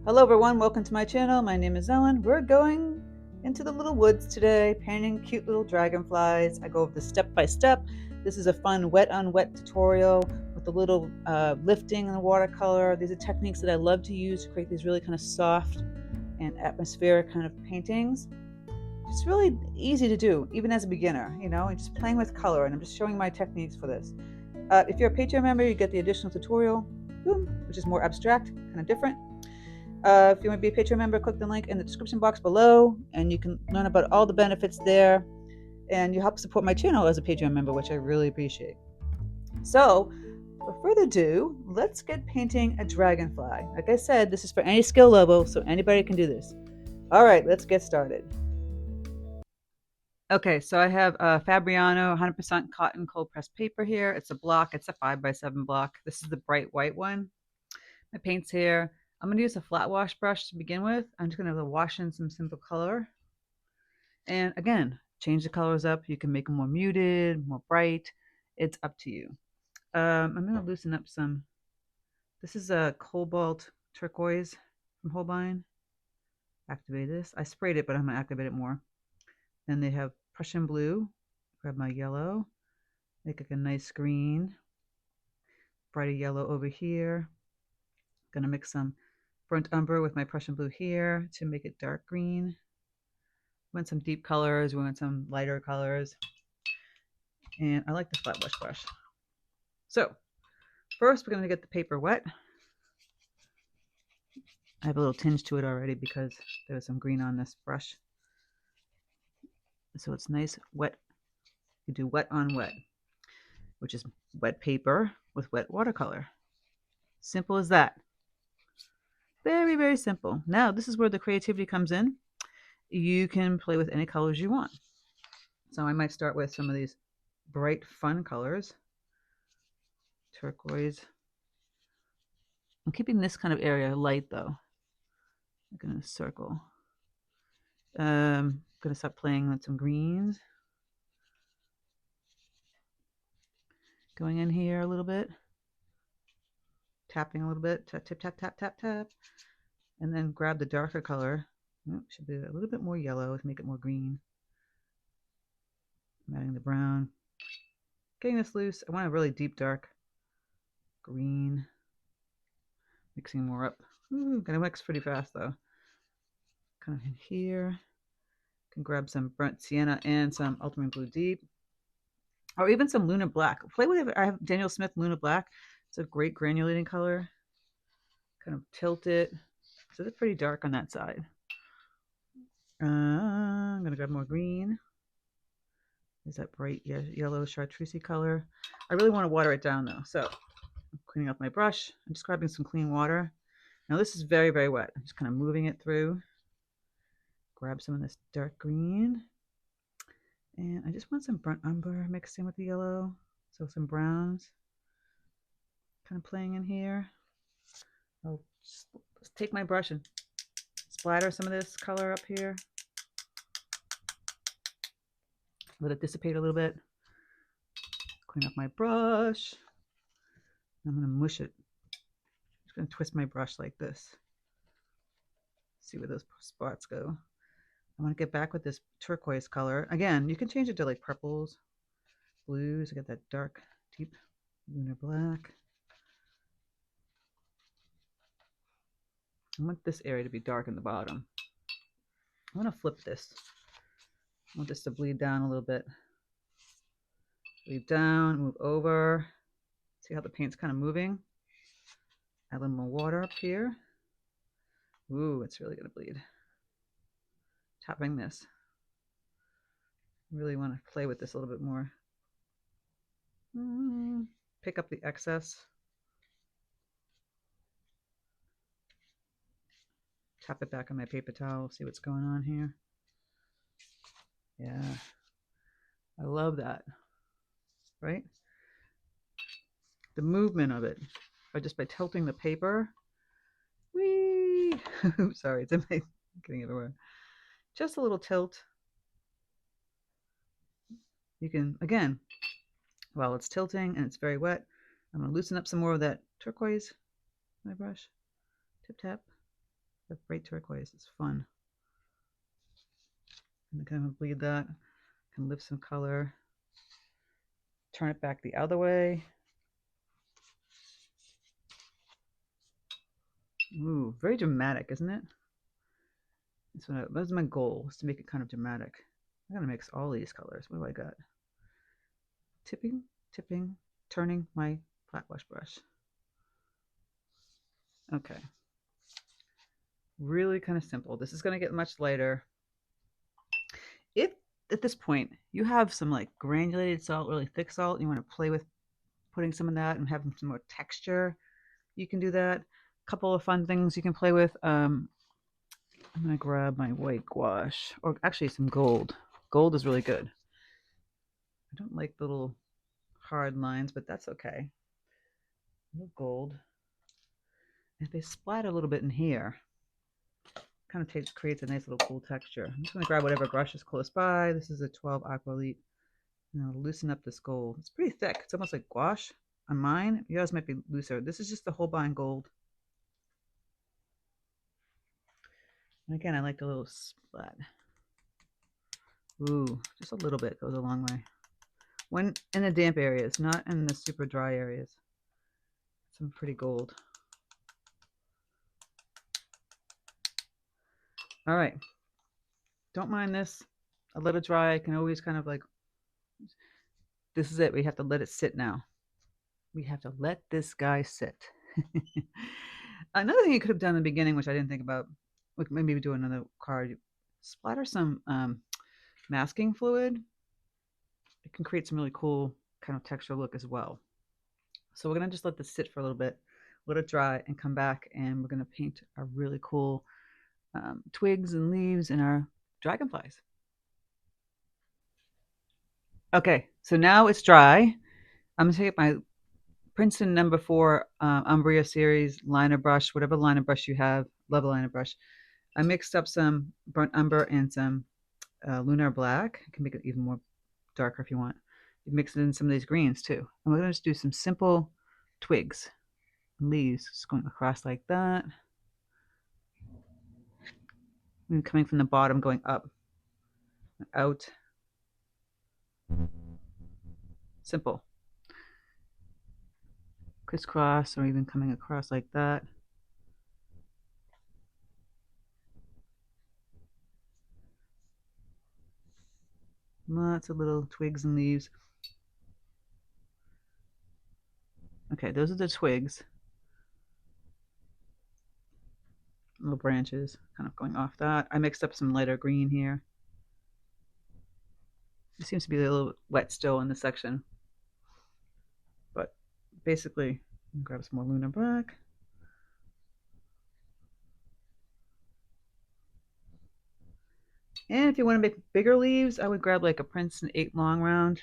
Hello everyone, welcome to my channel. My name is Ellen. We're going into the little woods today, painting cute little dragonflies. I go over this step by step. This is a fun wet on wet tutorial with a little lifting in the watercolor. These are techniques that I love to use to create these really kind of soft and atmospheric kind of paintings. It's really easy to do, even as a beginner, and just playing with color, and I'm just showing my techniques for this. If you're a Patreon member, you get the additional tutorial, boom, which is more abstract, kind of different. If you want to be a Patreon member, click the link in the description box below, and you can learn about all the benefits there. And you help support my channel as a Patreon member, which I really appreciate. So, without further ado, let's get painting a dragonfly. Like I said, this is for any skill level, so anybody can do this. All right, let's get started. Okay, so I have Fabriano 100% cotton cold pressed paper here. It's a block. It's a 5x7 block. This is the bright white one. My paint's here. I'm going to use a flat wash brush to begin with. I'm just going to wash in some simple color. And again, change the colors up. You can make them more muted, more bright. It's up to you. I'm going to loosen up some. This is a cobalt turquoise from Holbein. Activate this. I sprayed it, but I'm going to activate it more. Then they have Prussian blue. Grab my yellow. Make like a nice green. Brighter yellow over here. Going to mix some burnt umber with my Prussian blue here to make it dark green. We want some deep colors, we want some lighter colors. And I like the flat wash brush. So first we're going to get the paper wet. I have a little tinge to it already because there was some green on this brush. So it's nice wet. You do wet on wet, which is wet paper with wet watercolor. Simple as that. Very, very simple. Now this is where the creativity comes in. You can play with any colors you want. So I might start with some of these bright, fun colors. Turquoise. I'm keeping this kind of area light though. I'm going to circle. I'm going to start playing with some greens. Going in here a little bit. Tapping a little bit. Tap, tap, tap, tap, tap, tap. And then grab the darker color. Should be a little bit more yellow to make it more green. I'm adding the brown. Getting this loose. I want a really deep dark green. Mixing more up. Ooh, gonna mix pretty fast though. Kind of in here. Can grab some burnt sienna and some ultramarine blue deep. Or even some lunar black. Play with it. I have Daniel Smith Lunar Black. It's a great granulating color. Kind of tilt it. So it's pretty dark on that side. I'm going to grab more green. There's that bright yellow chartreusey color. I really want to water it down though. So I'm cleaning up my brush. I'm just grabbing some clean water. Now this is very, very wet. I'm just kind of moving it through. Grab some of this dark green. And I just want some burnt umber mixed in with the yellow. So some browns. Kind of playing in here. I'll just take my brush and splatter some of this color up here. Let it dissipate a little bit. Clean up my brush. I'm going to mush it. I'm just going to twist my brush like this. See where those spots go. I want to get back with this turquoise color. Again, you can change it to like purples, blues. I got that dark, deep lunar black. I want this area to be dark in the bottom. I want to flip this. I want this to bleed down a little bit. Bleed down, move over. See how the paint's kind of moving? Add a little more water up here. Ooh, it's really going to bleed. Tapping this. Really want to play with this a little bit more. Pick up the excess. Tap it back on my paper towel, see what's going on here. Yeah, I love that, right? The movement of it, just by tilting the paper. Whee! Sorry, it's getting everywhere. Just a little tilt. You can, again, while it's tilting and it's very wet, I'm going to loosen up some more of that turquoise, my brush. Tip tap. That bright turquoise is fun. And kind of bleed that. Can lift some color. Turn it back the other way. Ooh, very dramatic, isn't it? That's my goal, is to make it kind of dramatic. I'm gonna mix all these colors. What do I got? Tipping, tipping, turning my flat wash brush. Okay. Really kind of simple. This is gonna get much lighter. If at this point you have some like granulated salt, really thick salt, you want to play with putting some of that and having some more texture, you can do that. A couple of fun things you can play with. I'm gonna grab my white gouache, or actually some gold. Gold is really good. I don't like the little hard lines, but that's okay. A little gold. If they splatter a little bit in here, kind of creates a nice little cool texture. I'm just gonna grab whatever brush is close by. This is a 12 aqua elite. And I'll loosen up this gold. It's pretty thick. It's almost like gouache on mine. Yours might be looser. This is just the holbein gold. And again, I like a little splat. Ooh, just a little bit goes a long way. When in the damp areas, not in the super dry areas. Some pretty gold. All right. Don't mind this. I let it dry. I can always kind of like, this is it. We have to let it sit now. We have to let this guy sit. Another thing you could have done in the beginning, which I didn't think about, like maybe do another card, splatter some masking fluid. It can create some really cool kind of texture look as well. So we're gonna just let this sit for a little bit, let it dry, and come back, and we're gonna paint our really cool twigs and leaves and our dragonflies. Okay, so now it's dry. I'm gonna take my Princeton number 4 Umbria series liner brush, whatever liner brush you have. Love a liner brush. I mixed up some burnt umber and some lunar black. You can make it even more darker if you want. You mix it in some of these greens too. And we're going to just do some simple twigs, leaves, just going across like that. And coming from the bottom, going up, out. Simple. Crisscross, or even coming across like that. Lots of little twigs and leaves. Okay, those are the twigs. Little branches kind of going off that. I mixed up some lighter green here. It seems to be a little wet still in this section. But basically, grab some more lunar black. And if you want to make bigger leaves, I would grab like a Princeton 8 long round.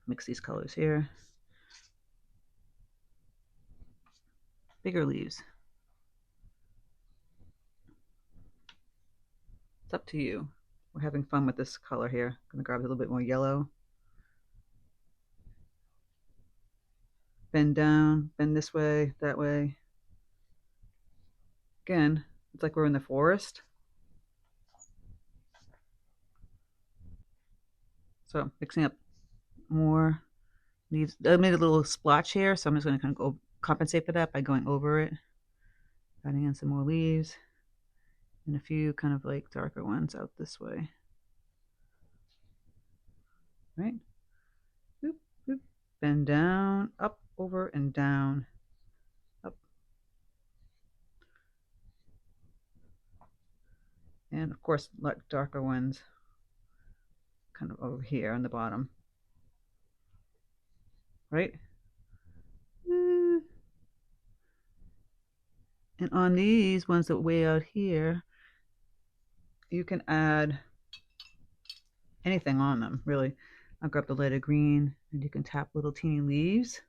Mix these colors here. Bigger leaves. It's up to you. We're having fun with this color here. I'm going to grab a little bit more yellow. Bend down, bend this way, that way. Again, it's like we're in the forest. So mixing up more leaves. I made a little splotch here, so I'm just going to kind of go compensate for that by going over it. Adding in some more leaves. And a few kind of like darker ones out this way. Right? Boop, boop. Bend down, up, over, and down. Up. And of course, like darker ones kind of over here on the bottom. Right? And on these ones that way out here, you can add anything on them, really. I'll grab the lighter green, and you can tap little teeny leaves.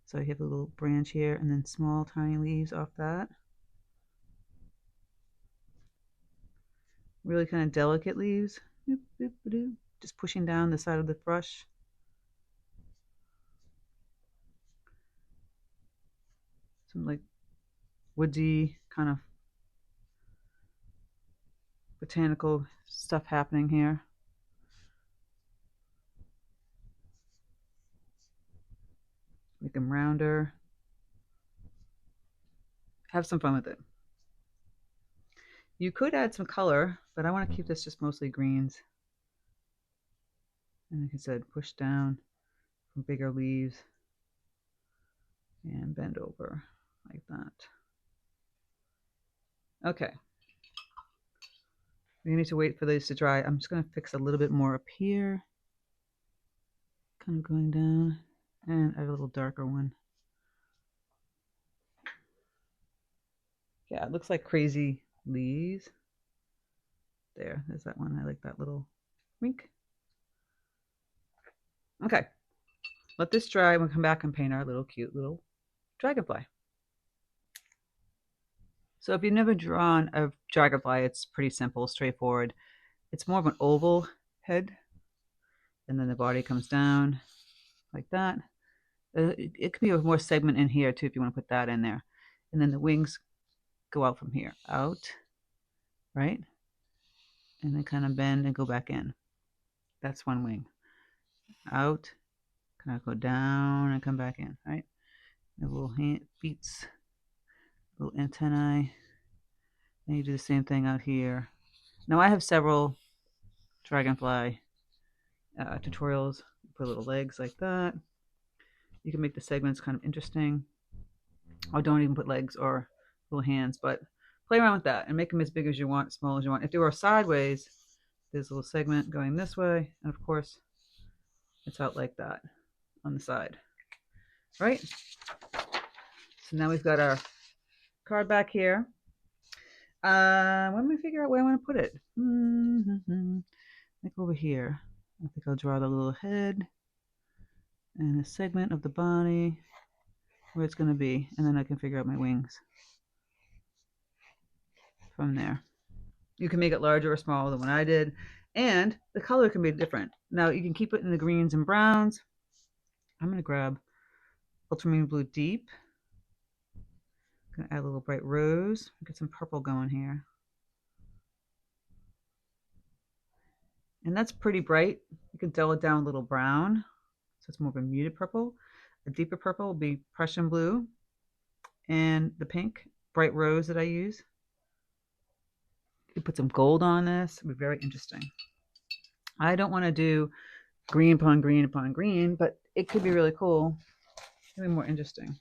So you have a little branch here, and then small tiny leaves off that. Really kind of delicate leaves. Just pushing down the side of the brush. some like woodsy kind of botanical stuff happening here. Make them rounder. Have some fun with it. You could add some color, but I want to keep this just mostly greens. And like I said, push down from bigger leaves and bend over like that. Okay. We need to wait for these to dry. I'm just going to fix a little bit more up here. Kind of going down. And I have a little darker one. Yeah, it looks like crazy leaves. There's that one. I like that little wink. Okay. Let this dry. We'll come back and paint our little cute little dragonfly. So if you've never drawn a dragonfly, it's pretty simple, straightforward. It's more of an oval head, and then the body comes down like that. It could be a more segment in here too if you want to put that in there. And then the wings go out from here, out, right? And then kind of bend and go back in. That's one wing. Out, kind of go down and come back in, right? The little feet, little antennae. And you do the same thing out here. Now I have several dragonfly tutorials. Put little legs like that. You can make the segments kind of interesting. Or don't even put legs or little hands, but play around with that and make them as big as you want, small as you want. If they were sideways, there's a little segment going this way, and of course, it's out like that on the side, right? So now we've got our card back here. Let me figure out where I want to put it. Like over here. I think I'll draw the little head and a segment of the body where it's going to be, and then I can figure out my wings from there. You can make it larger or smaller than what I did, and the color can be different. Now you can keep it in the greens and browns. I'm going to grab ultramarine blue deep. I'm going to add a little bright rose. Get some purple going here. And that's pretty bright. You can dull it down a little brown, so it's more of a muted purple. A deeper purple will be Prussian blue, and the pink, bright rose that I use. You put some gold on this. It'll be very interesting. I don't want to do green upon green upon green, but it could be really cool. It'll be more interesting.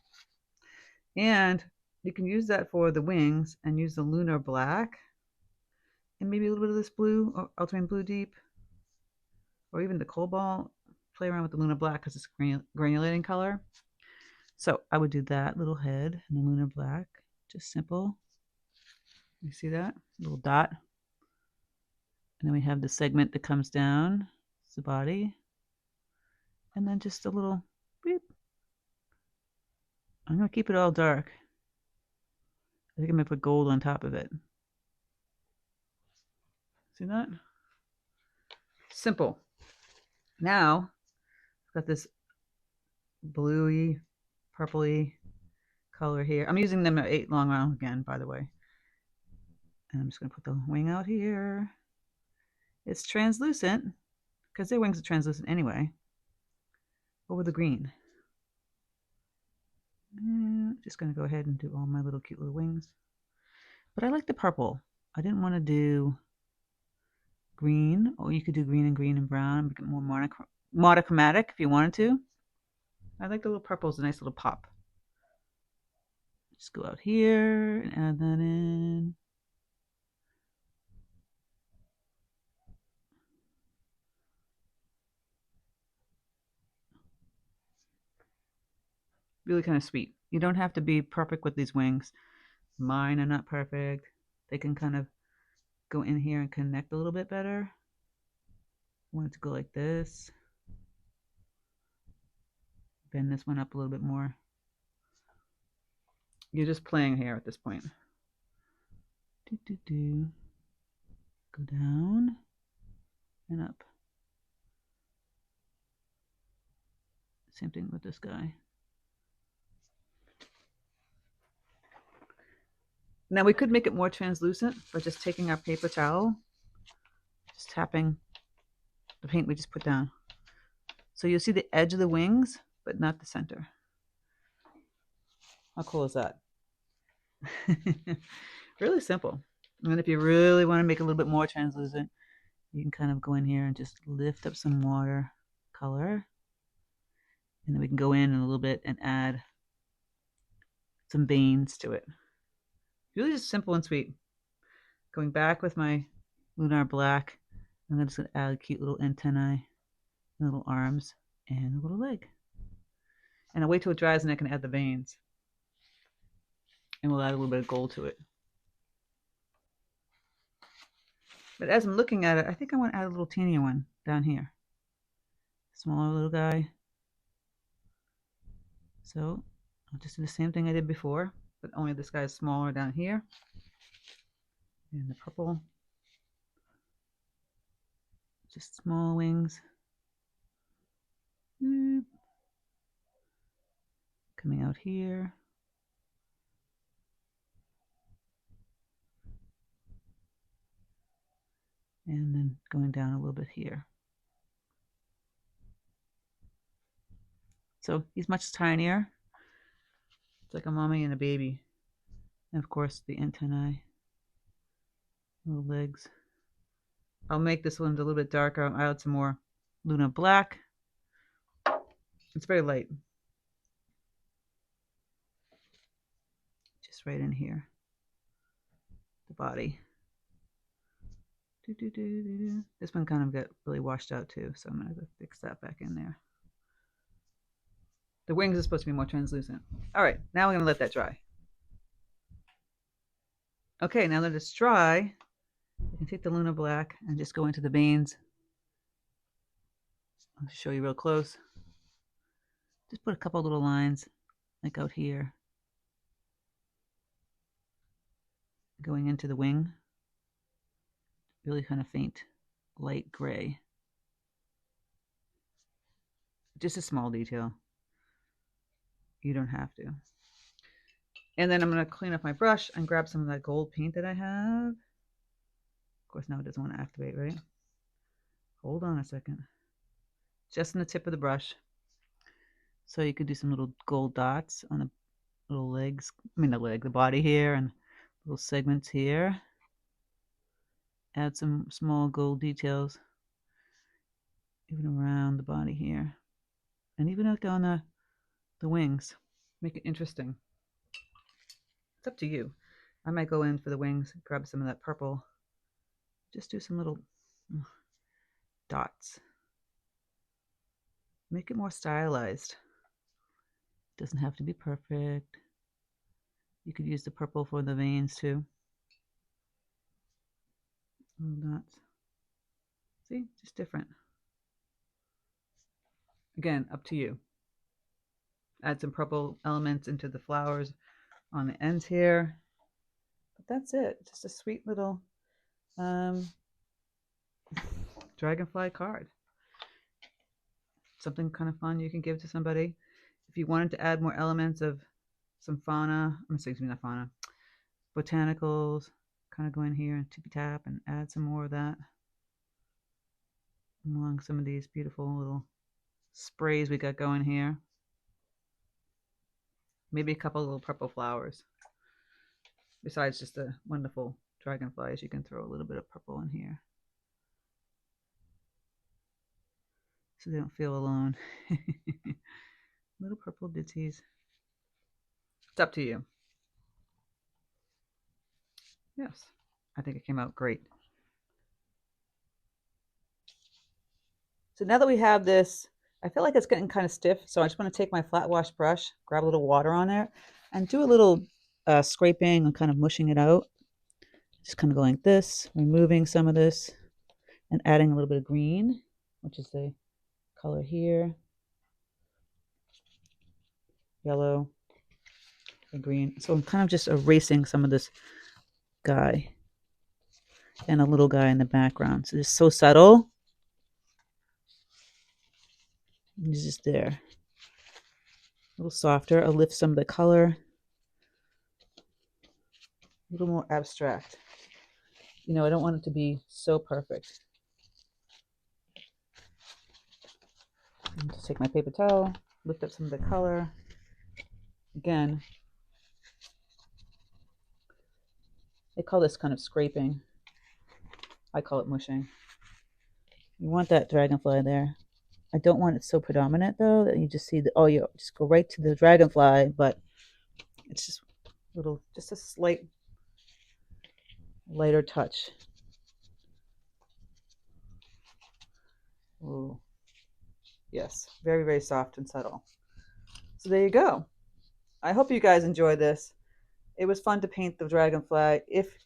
And you can use that for the wings and use the lunar black and maybe a little bit of this blue, or ultramarine blue deep, or even the cobalt. Play around with the lunar black because it's granulating color. So I would do that little head and the lunar black, just simple. You see that little dot? And then we have the segment that comes down. It's the body. And then just a little beep. I'm going to keep it all dark. I think I'm going to put gold on top of it. See that? Simple. Now, I've got this bluey, purpley color here. I'm using them at 8 long round again, by the way. And I'm just going to put the wing out here. It's translucent, because their wings are translucent anyway, over the green. And just going to go ahead and do all my little cute little wings. But I like the purple. I didn't want to do green, or you could do green and brown, make it more monochromatic if you wanted to. I like the little purple. It's a nice little pop. Just go out here and add that in. Really kind of sweet. You don't have to be perfect with these wings. Mine are not perfect. They can kind of go in here and connect a little bit better. I want it to go like this. Bend this one up a little bit more. You're just playing here at this point. Go down and up. Same thing with this guy. Now we could make it more translucent by just taking our paper towel, just tapping the paint we just put down. So you'll see the edge of the wings, but not the center. How cool is that? Really simple. And then if you really want to make it a little bit more translucent, you can kind of go in here and just lift up some watercolor. And then we can go in a little bit and add some veins to it. Really just simple and sweet. Going back with my lunar black, I'm just going to add cute little antennae, little arms, and a little leg. And I'll wait till it dries and I can add the veins. And we'll add a little bit of gold to it. But as I'm looking at it, I think I want to add a little teenier one down here. Smaller little guy. So I'll just do the same thing I did before, but only this guy is smaller down here. And the purple. Just small wings. Coming out here. And then going down a little bit here. So he's much tinier. It's like a mommy and a baby. And of course the antennae, little legs. I'll make this one a little bit darker. I'll add some more Luna black. It's very light. Just right in here. The body. This one kind of got really washed out too, so I'm going to fix that back in there. The wings are supposed to be more translucent. All right, now we're going to let that dry. Okay, now that it's dry, you can take the Luna black and just go into the veins. I'll show you real close. Just put a couple little lines, like out here, going into the wing. Really kind of faint, light gray. Just a small detail. You don't have to. And then I'm going to clean up my brush and grab some of that gold paint that I have. Of course, now it doesn't want to activate, right? Hold on a second. Just in the tip of the brush. So you could do some little gold dots on the little legs. I mean, the body here, and little segments here. Add some small gold details even around the body here. And even like on the wings. Make it interesting. It's up to you. I might go in for the wings, grab some of that purple. Just do some little dots. Make it more stylized. Doesn't have to be perfect. You could use the purple for the veins too. Little dots. See, just different. Again, up to you. Add some purple elements into the flowers on the ends here. But that's it. Just a sweet little dragonfly card. Something kind of fun you can give to somebody. If you wanted to add more elements of some fauna, not fauna, botanicals, kind of go in here and tippy tap and add some more of that along some of these beautiful little sprays we got going here. Maybe a couple little purple flowers. Besides just the wonderful dragonflies, you can throw a little bit of purple in here, so they don't feel alone. Little purple ditties. It's up to you. Yes, I think it came out great. So now that we have this, I feel like it's getting kind of stiff, so I just want to take my flat wash brush, grab a little water on there, and do a little scraping and kind of mushing it out. Just kind of going like this, removing some of this, and adding a little bit of green, which is the color here. Yellow and green. So I'm kind of just erasing some of this guy and a little guy in the background. So it's so subtle. He's just there. A little softer. I'll lift some of the color. little more abstract. You know, I don't want it to be so perfect. Just take my paper towel, lift up some of the color. Again, they call this kind of scraping. I call it mushing. You want that dragonfly there. I don't want it so predominant though that you just see the, oh, you just go right to the dragonfly, but it's just little, just a slight lighter touch. Ooh. Yes, very, very soft and subtle. So there you go. I hope you guys enjoy this. It was fun to paint the dragonfly. If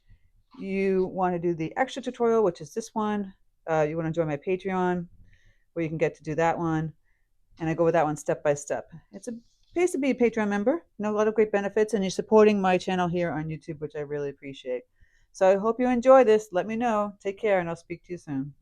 you want to do the extra tutorial, which is this one, you want to join my Patreon, where you can get to do that one. And I go with that one step by step. It's a pays to be a Patreon member. You know, a lot of great benefits, and you're supporting my channel here on YouTube, which I really appreciate. So I hope you enjoy this. Let me know. Take care, and I'll speak to you soon.